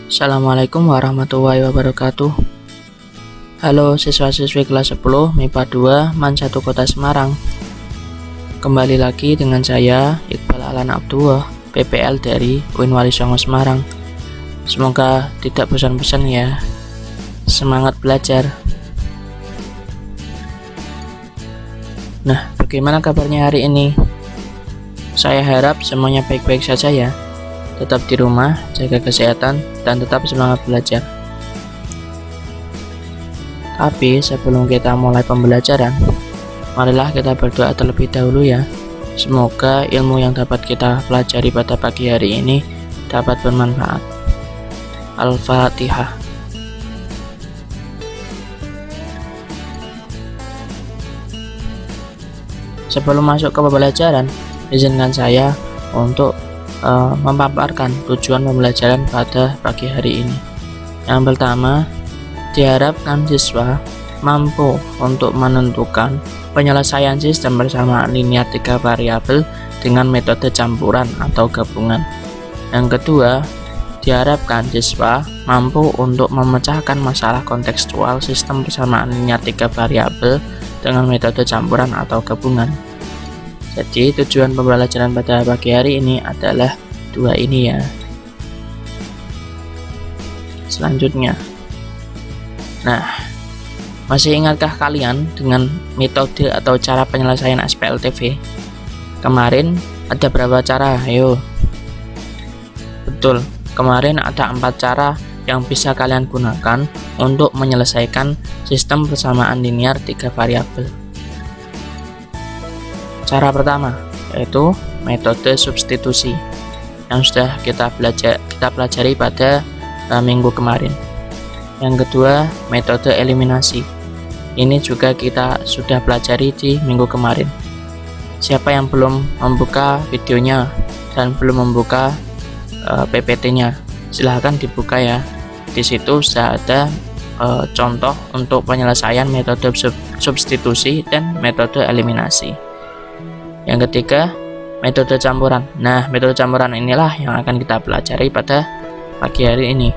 Assalamualaikum warahmatullahi wabarakatuh. Halo siswa-siswi kelas 10 MIPA 2 MAN 1 Kota Semarang. Kembali lagi dengan saya Iqbal Alan Abdullah, PPL dari UIN Wali Songo Semarang. Semoga tidak bosan-bosan ya. Semangat belajar. Nah, bagaimana kabarnya hari ini? Saya harap semuanya baik-baik saja ya. Tetap di rumah, jaga kesehatan, dan tetap semangat belajar. Tapi sebelum kita mulai pembelajaran, marilah kita berdoa terlebih dahulu ya. Semoga ilmu yang dapat kita pelajari pada pagi hari ini dapat bermanfaat. Al-Fatihah. Sebelum masuk ke pembelajaran, izinkan saya untuk memaparkan tujuan pembelajaran pada pagi hari ini. Yang pertama, diharapkan siswa mampu untuk menentukan penyelesaian sistem persamaan linear 3 variabel dengan metode campuran atau gabungan. Yang kedua, diharapkan siswa mampu untuk memecahkan masalah kontekstual sistem persamaan linear 3 variabel dengan metode campuran atau gabungan. Jadi tujuan pembelajaran pada pagi hari ini adalah dua ini ya. Selanjutnya, nah, masih ingatkah kalian dengan metode atau cara penyelesaian SPLTV? Kemarin ada berapa cara? Ayo. Betul, kemarin ada 4 cara yang bisa kalian gunakan untuk menyelesaikan sistem persamaan linear 3 variabel. Cara pertama yaitu metode substitusi yang sudah kita pelajari pada minggu kemarin. Yang kedua, metode eliminasi. Ini juga kita sudah pelajari di minggu kemarin. Siapa yang belum membuka videonya dan belum membuka PPT-nya, silahkan dibuka ya. Di situ sudah ada contoh untuk penyelesaian metode substitusi dan metode eliminasi. Yang ketiga, metode campuran. Nah, metode campuran inilah yang akan kita pelajari pada pagi hari ini.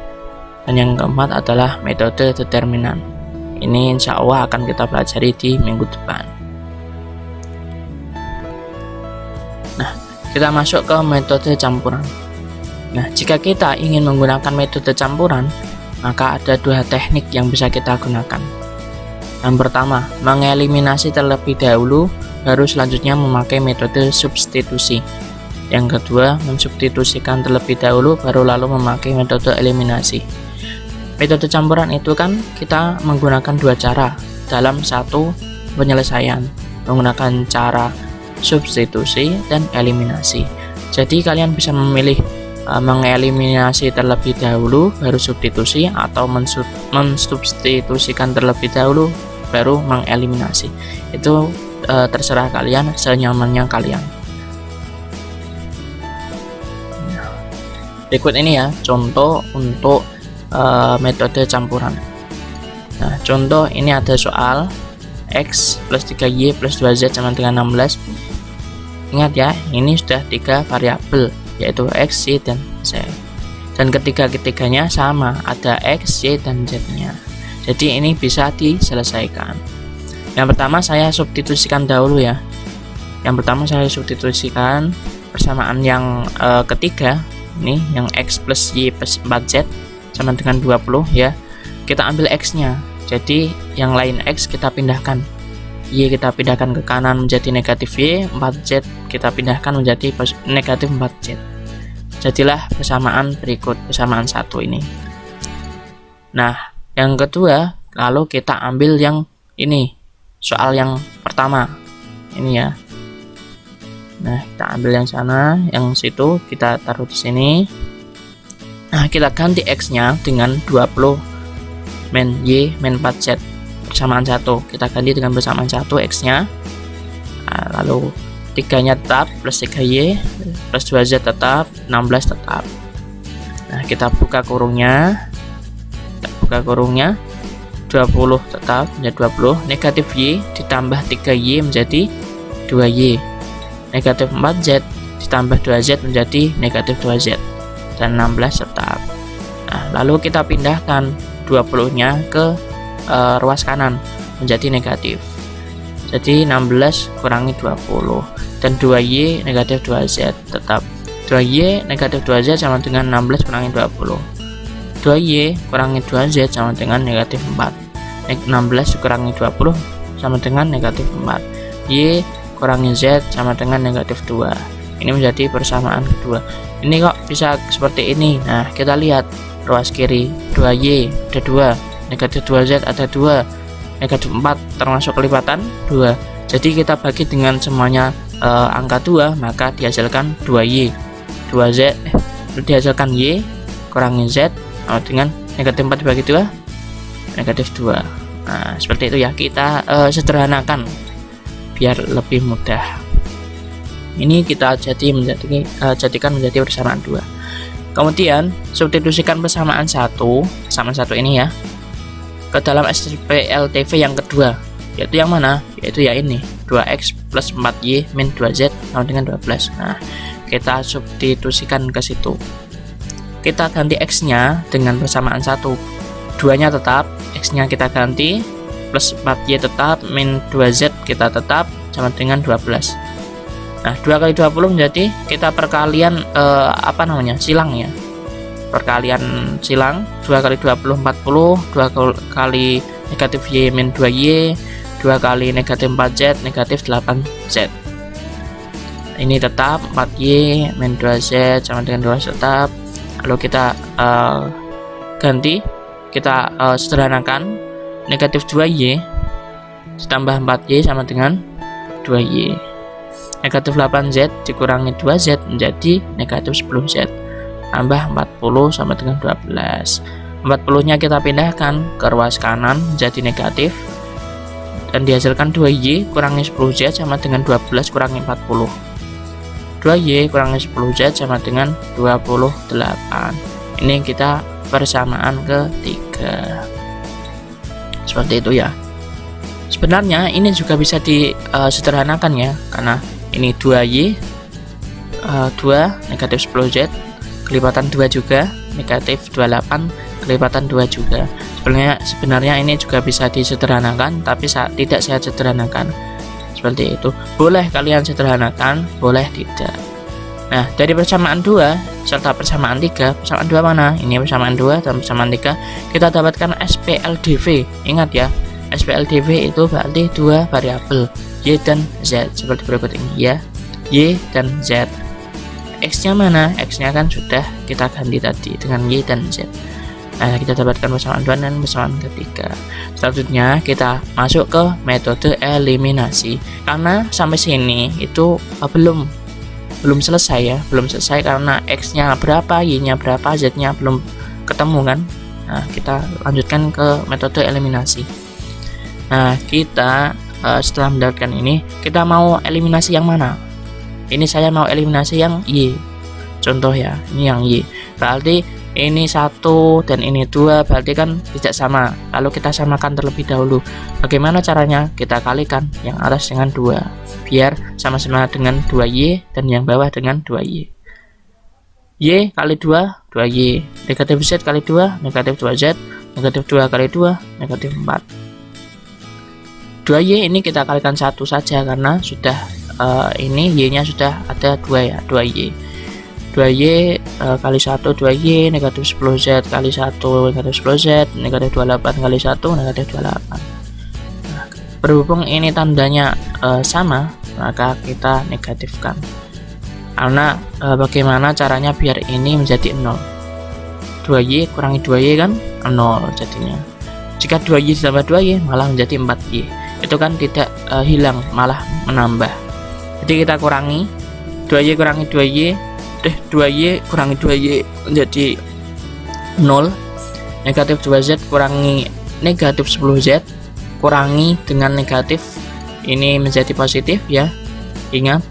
Dan yang keempat adalah metode determinan. Ini insya Allah akan kita pelajari di minggu depan. Nah, kita masuk ke metode campuran. Nah, jika kita ingin menggunakan metode campuran, maka ada 2 teknik yang bisa kita gunakan. Yang pertama, mengeliminasi terlebih dahulu, baru selanjutnya memakai metode substitusi. Yang kedua, mensubstitusikan terlebih dahulu, baru lalu memakai metode eliminasi. Metode campuran itu kan kita menggunakan 2 cara dalam satu penyelesaian, menggunakan cara substitusi dan eliminasi. Jadi kalian bisa memilih mengeliminasi terlebih dahulu baru substitusi, atau mensubstitusikan terlebih dahulu baru mengeliminasi. Itu terserah kalian, senyamannya kalian. Berikut ini ya contoh untuk metode campuran. Nah, contoh ini ada soal X plus 3Y plus 2Z sama dengan 16. Ingat ya, ini sudah 3 variabel, yaitu X, Y, dan Z. Dan ketiga-ketiganya sama, ada X, Y, dan Z-nya. Jadi ini bisa diselesaikan. Yang pertama saya substitusikan dahulu ya. Yang pertama saya substitusikan persamaan yang ketiga, ini yang X plus Y plus 4Z sama dengan 20 ya. Kita ambil X-nya. Jadi yang lain X kita pindahkan. Y kita pindahkan ke kanan menjadi negatif Y, 4Z kita pindahkan menjadi negatif 4Z. Jadilah persamaan berikut, persamaan 1 ini. Nah, yang kedua, lalu kita ambil yang ini, soal yang pertama ini ya. Nah, kita ambil yang sana, yang situ kita taruh di sini. Nah, kita ganti X-nya dengan 20 min Y min 4Z persamaan 1. Kita ganti dengan persamaan 1 X-nya. Nah, lalu 3-nya tetap plus 3Y plus 2Z tetap, 16 tetap. Nah, kita buka kurungnya. 20 tetap menjadi 20, negatif Y ditambah 3Y menjadi 2Y, negatif 4Z ditambah 2Z menjadi negatif 2Z, dan 16 tetap. Nah, lalu kita pindahkan 20-nya ke ruas kanan menjadi negatif. Jadi 16 kurangi 20 dan 2Y negatif 2Z tetap. 2Y negatif 2Z sama dengan 16 kurangi 20. 2Y kurangi 2Z sama dengan negatif 4. 16 kurangi 20 sama dengan negatif 4. Y kurangi Z sama dengan negatif 2. Ini menjadi persamaan kedua. Ini kok bisa seperti ini? Nah, kita lihat ruas kiri 2Y ada 2, negatif 2Z ada 2, negatif 4 termasuk kelipatan 2. Jadi kita bagi dengan semuanya angka 2, maka dihasilkan 2Y 2Z dihasilkan Y kurangi Z sama dengan negatif 4 dibagi 2 negatif 2. Nah, seperti itu ya, kita sederhanakan biar lebih mudah. Ini kita jadikan menjadi persamaan 2. Kemudian substitusikan persamaan 1 ini ya ke dalam SPLTV yang kedua, yaitu yang mana? Yaitu ya ini, 2X plus 4Y min 2Z sama dengan 12. Nah, kita substitusikan ke situ. Kita ganti X-nya dengan persamaan 1. 2-nya tetap, X-nya kita ganti, plus 4Y tetap, min 2Z kita tetap, sama dengan 12. Nah, 2 kali 20 menjadi kita perkalian silang ya. Perkalian silang 2 kali 20 40, 2 kali negatif Y min 2Y, 2 kali negatif 4Z negatif 8Z. Ini tetap 4Y min 2Z sama dengan 2 tetap. Lalu kita ganti, kita sederhanakan, negatif 2Y ditambah 4Y sama dengan 2Y. Negatif 8Z dikurangi 2Z menjadi negatif 10Z. Tambah 40 sama dengan 12. 40-nya kita pindahkan ke ruas kanan menjadi negatif dan dihasilkan 2Y kurangi 10Z sama dengan 12 kurangi 40. 2Y kurangi 10Z sama dengan 28. Ini kita persamaan ketiga. Seperti itu ya. Sebenarnya ini juga bisa disederhanakan ya, karena ini 2Y 2 negatif 10Z kelipatan 2 juga, negatif 28 kelipatan 2 juga. Sebenarnya ini juga bisa disederhanakan, tapi tidak saya sederhanakan seperti itu. Boleh kalian sederhanakan, boleh tidak. Nah, dari persamaan 2 serta persamaan 3, persamaan 2 mana? Ini persamaan 2 dan persamaan 3, kita dapatkan SPLDV. Ingat ya, SPLDV itu berarti 2 variabel Y dan Z seperti berikut ini ya. Y dan Z. X-nya mana? X-nya kan sudah kita ganti tadi dengan Y dan Z. Nah, kita dapatkan persamaan 2 dan persamaan ketiga. Selanjutnya kita masuk ke metode eliminasi. Karena sampai sini itu belum selesai ya, belum selesai karena X-nya berapa, Y-nya berapa, Z-nya belum ketemu kan. Nah, kita lanjutkan ke metode eliminasi. Nah, kita setelah mendapatkan ini, kita mau eliminasi yang mana? Ini saya mau eliminasi yang Y. Contoh ya, ini yang Y. Berarti ini 1 dan ini 2, berarti kan tidak sama. Lalu kita samakan terlebih dahulu. Bagaimana caranya? Kita kalikan yang atas dengan 2 biar sama-sama dengan 2Y dan yang bawah dengan 2Y. Y kali 2, 2Y. Negatif Z kali 2, negatif 2Z. Negatif 2 kali 2, negatif 4. 2Y ini kita kalikan 1 saja karena sudah ini Y-nya sudah ada 2 ya, 2Y. 2Y kali 1 2Y, negatif 10Z kali 1 negatif 10Z, negatif 28 kali 1 negatif 28. Nah, berhubung ini tandanya sama, maka kita negatifkan. Karena bagaimana caranya biar ini menjadi 0? 2Y kurangi 2Y kan 0 jadinya. Jika 2Y ditambah 2Y malah menjadi 4Y. Itu kan tidak hilang, malah menambah. Jadi kita kurangi 2Y kurangi 2Y, 2Y kurangi 2Y menjadi 0. Negatif 2Z kurangi negatif 10Z kurangi dengan negatif, ini menjadi positif ya. Ingat,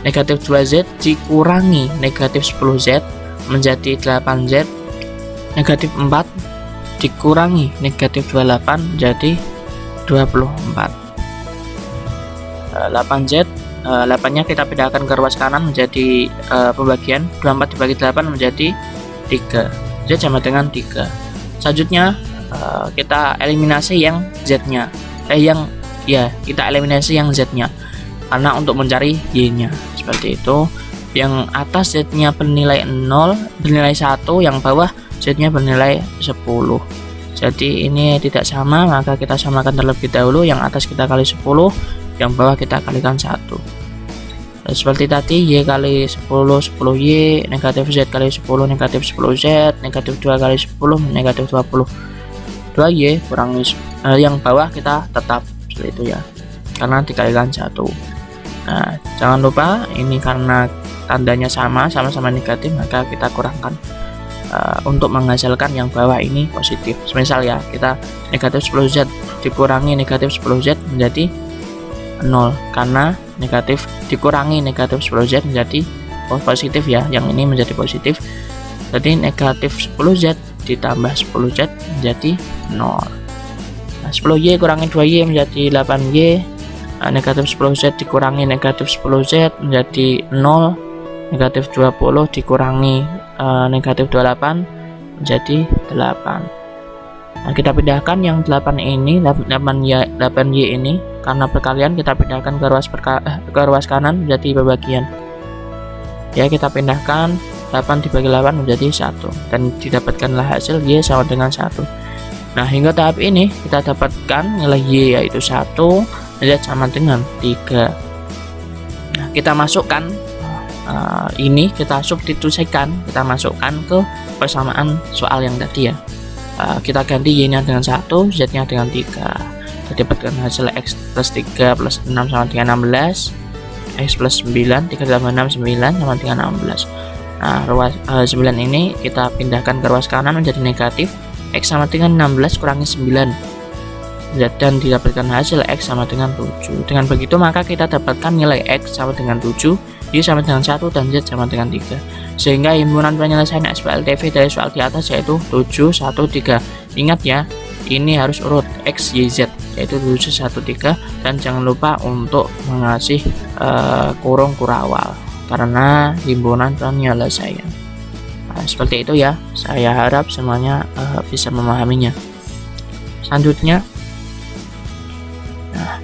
negatif 2Z dikurangi negatif 10Z menjadi 8Z. Negatif 4 dikurangi negatif 28 menjadi 24. 8Z 8-nya kita pindahkan ke ruas kanan menjadi pembagian. 24 dibagi 8 menjadi 3. Z sama dengan 3. Selanjutnya kita eliminasi yang Z-nya. Kita eliminasi yang Z-nya. Karena untuk mencari Y-nya. Seperti itu. Yang atas Z-nya bernilai 0, bernilai 1, yang bawah Z-nya bernilai 10. Jadi ini tidak sama, maka kita samakan terlebih dahulu. Yang atas kita kali 10, yang bawah kita kalikan 1. Seperti tadi, Y kali 10, 10Y, negatif Z kali 10, negatif 10Z, negatif 2 kali 10, negatif 20. 2Y kurangi yang bawah kita tetap seperti itu ya, karena dikalikan 1. Nah, jangan lupa ini karena tandanya sama-sama negatif, maka kita kurangkan untuk menghasilkan yang bawah ini positif. Misal ya, kita negatif 10Z dikurangi negatif 10Z menjadi 0, karena negatif dikurangi negatif 10Z menjadi positif ya, yang ini menjadi positif. Jadi negatif 10Z ditambah 10Z menjadi 0. Nah, 10Y kurangi 2Y menjadi 8Y. Negatif 10Z dikurangi negatif 10Z menjadi 0. Negatif 20 dikurangi negatif 28 menjadi 8. Nah, kita pindahkan yang 8 ini, 8Y ini, karena perkalian kita pindahkan ke ruas kanan menjadi pembagian. Ya, kita pindahkan 8 dibagi 8 menjadi 1, dan didapatkanlah hasil Y sama dengan 1. Nah, hingga tahap ini kita dapatkan nilai Y yaitu 1, Z sama dengan 3. Nah, kita masukkan ini, kita substitusikan, kita masukkan ke persamaan soal yang tadi ya. Kita ganti Y-nya dengan 1, Z-nya dengan 3. Kita dapatkan hasil X plus 3 plus 6 sama dengan 16. X plus 9, 3 tambah 6, 9 sama dengan 16. Nah, ruas 9 ini kita pindahkan ke ruas kanan menjadi negatif. X sama dengan 16 kurangi 9. Dan didapatkan hasil X sama dengan 7. Dengan begitu maka kita dapatkan nilai X sama dengan 7, Y sama dengan 1, dan Z sama dengan 3. Sehingga himpunan penyelesaian SPLTV dari soal di atas yaitu 7, 1, 3. Ingat ya, ini harus urut X, Y, Z, yaitu 7, 1, 3. Dan jangan lupa untuk mengasih kurung kurawal, karena himpunan penyelesaian. Nah, seperti itu ya, saya harap semuanya bisa memahaminya. Selanjutnya, nah,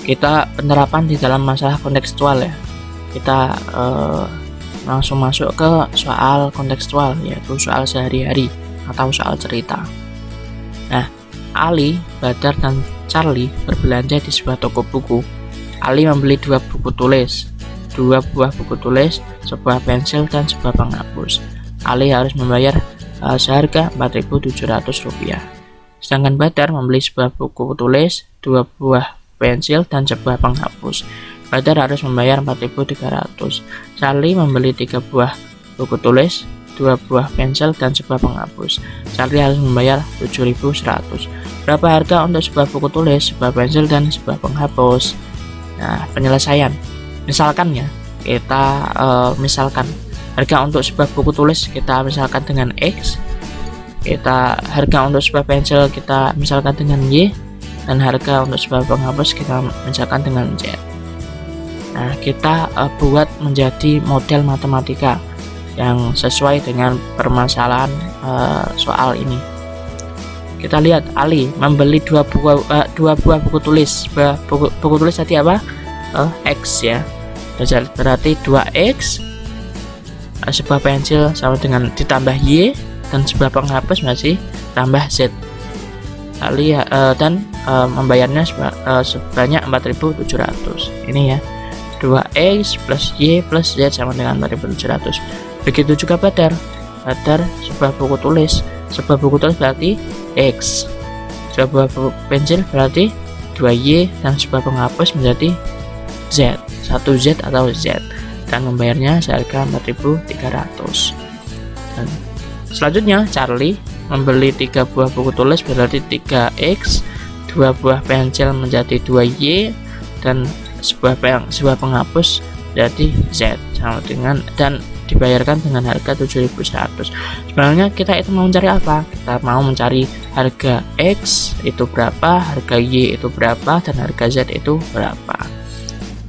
kita penerapan di dalam masalah kontekstual ya. Kita langsung masuk ke soal kontekstual, yaitu soal sehari-hari atau soal cerita. Nah, Ali, Badar, dan Charlie berbelanja di sebuah toko buku. Ali membeli 2 buku tulis, 2 buah buku tulis, sebuah pensil, dan sebuah penghapus. Ali harus membayar seharga Rp4.700. Sedangkan Badar membeli sebuah buku tulis, 2 buah pensil, dan sebuah penghapus. Badar harus membayar Rp4.300. Charlie membeli 3 buah buku tulis, 2 buah pensil, dan sebuah penghapus. Charlie harus membayar Rp7.100. Berapa harga untuk sebuah buku tulis, sebuah pensil, dan sebuah penghapus? Nah, penyelesaian. Misalkan ya, kita misalkan harga untuk sebuah buku tulis kita misalkan dengan X, harga untuk sebuah pensil kita misalkan dengan Y, dan harga untuk sebuah penghapus kita misalkan dengan Z. Nah, kita buat menjadi model matematika yang sesuai dengan permasalahan soal ini. Kita lihat Ali membeli 2 buah buku tulis. Buku tulis tadi apa? X ya. Berarti 2X, sebuah pensil sama dengan ditambah Y, dan sebuah penghapus masih tambah Z. Ali dan membayarnya sebanyak 4.700. Ini ya. 2X plus Y plus Z sama dengan 4.700. Begitu juga Badar. Badar sebuah buku tulis. Sebuah buku tulis berarti X. Sebuah buku pensil berarti 2Y, dan sebuah penghapus menjadi Z. 1Z atau Z. Dan membayarnya seharga 4.300. Dan selanjutnya Charlie membeli 3 buah buku tulis berarti 3X, 2 buah pensil menjadi 2Y, dan sebuah penghapus jadi Z sama dengan, dan dibayarkan dengan harga 7.100. Sebenarnya kita itu mau mencari apa? Kita mau mencari harga X itu berapa, harga Y itu berapa, dan harga Z itu berapa.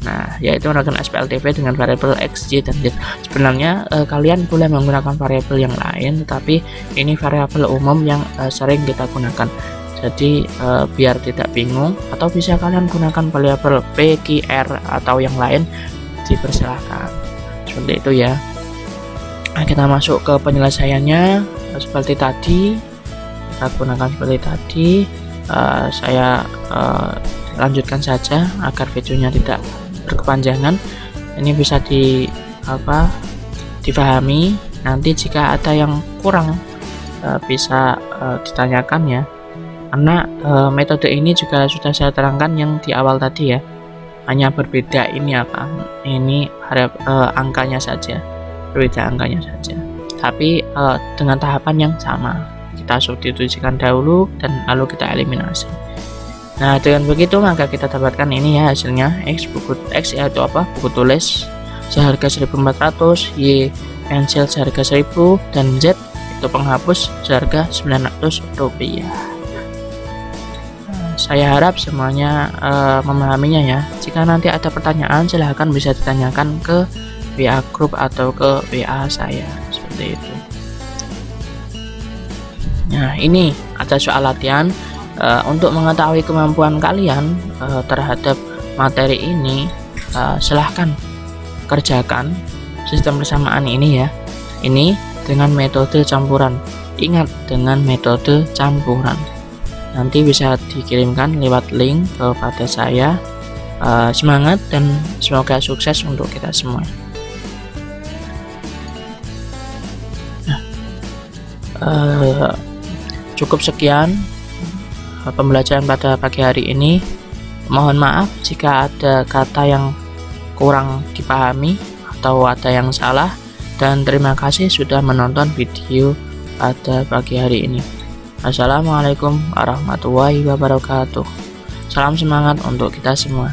Nah, yaitu menggunakan SPLTV dengan variabel X, Y, dan Z. Sebenarnya kalian boleh menggunakan variabel yang lain, tetapi ini variabel umum yang sering kita gunakan. Jadi biar tidak bingung, atau bisa kalian gunakan variabel P, Q, R atau yang lain, dipersilahkan. Seperti itu ya. Nah, kita masuk ke penyelesaiannya seperti tadi. Kita gunakan seperti tadi. Saya lanjutkan saja agar videonya tidak berkepanjangan. Ini bisa difahami. Nanti jika ada yang kurang bisa ditanyakan ya. Karena metode ini juga sudah saya terangkan yang di awal tadi ya. Hanya berbeda ini ini angkanya saja. Berbeda angkanya saja. Tapi dengan tahapan yang sama. Kita substitusikan dahulu dan lalu kita eliminasi. Nah, dengan begitu maka kita dapatkan ini ya hasilnya. X yaitu buku tulis seharga 1.400, Y pensil seharga 1.000, dan Z itu penghapus seharga 900 rupiah. Saya harap semuanya memahaminya ya. Jika nanti ada pertanyaan silahkan bisa ditanyakan ke WA grup atau ke WA saya, seperti itu. Nah, ini ada soal latihan. Untuk mengetahui kemampuan kalian terhadap materi ini, silahkan kerjakan sistem persamaan ini ya. Ini dengan metode campuran. Ingat, dengan metode campuran. Nanti bisa dikirimkan lewat link kepada saya. Semangat dan semoga sukses untuk kita semua. Cukup sekian pembelajaran pada pagi hari ini. Mohon maaf jika ada kata yang kurang dipahami atau ada yang salah, dan terima kasih sudah menonton video pada pagi hari ini. Assalamualaikum warahmatullahi wabarakatuh. Salam semangat untuk kita semua.